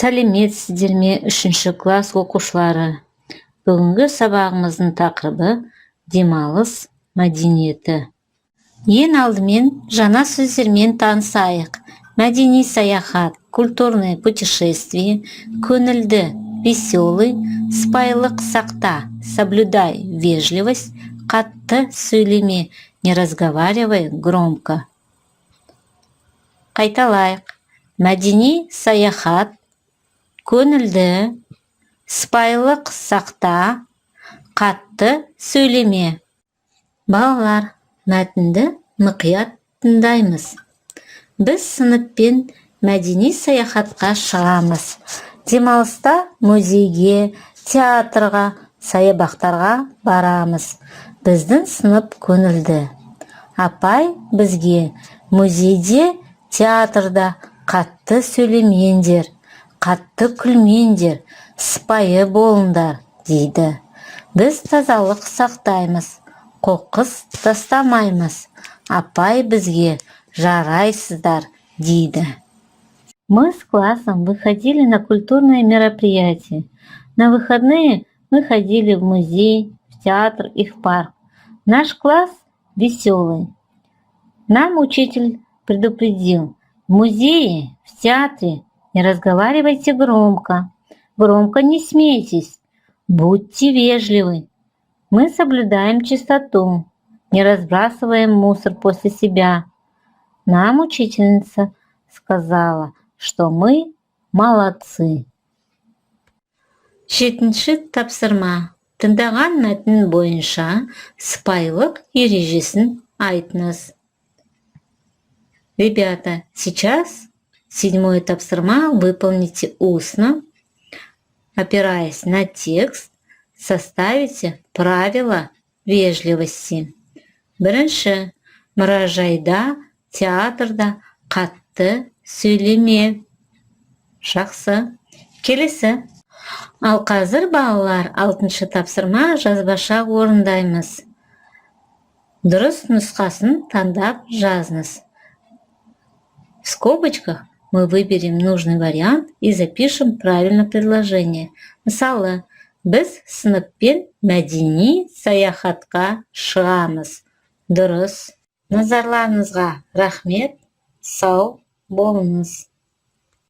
Сәлеметсіздер ме 3 класс оқушылары? Бүгінгі сабағымыздың тақырыбы демалыс мәдениеті. Ең алдымен жаңа сөздермен танысайық. Мәдени саяхат, культурное путешествие, көңілді, веселый, сыпайылық сақта, соблюдай вежливость, қатты сөйлеме, не разговаривай громко. Қайталайық. Мәдени саяхат, көңілді, сыпайылық сақта, қатты сөйлеме. Балалар, мәтінді мұқият тыңдаймыз. Біз сыныппен мәдени саяхатқа шығамыз. Демалыста музейге, театрға, саябақтарға барамыз. Біздің сынып көңілді. Апай бізге музейде, театрда қатты сөйлемеңдер, қатты күлмеңдер, сыпайы болыңдар, дейді. Біз тазалық сақтаймыз, қоқыс тастамаймыз. Апай бізге жарайсыздар, дейді. Мы с классом выходили на культурное мероприятие. На выходные мы ходили в музей, в театр и в парк. Наш класс веселый. Нам учитель предупредил: в музее, в театре не разговаривайте громко, громко не смейтесь, будьте вежливы. Мы соблюдаем чистоту, не разбрасываем мусор после себя. Нам учительница сказала, что мы молодцы. 7-ші тапсырма. Тыңдаған мәтін бойынша сыпайылық ережесін айтыңыз. Ребята, сейчас 7-е тапсырма выполните устно, опираясь на текст, составите правила вежливости. Бірінші, мұражайда, театрда қатты сөйлеме. Жақсы. Келесі. Ал қазір балалар 6-шы тапсырма жазбаша орындаймыз. Дұрыс нұсқасын таңдап жазыңыз. В скобочках мы выберем нужный вариант и запишем правильное предложение. Мысалы, біз сыныппен мәдени саяхатқа шығамыз. Дұрыс. Назарларыңызға рахмет. Сау болыңыз.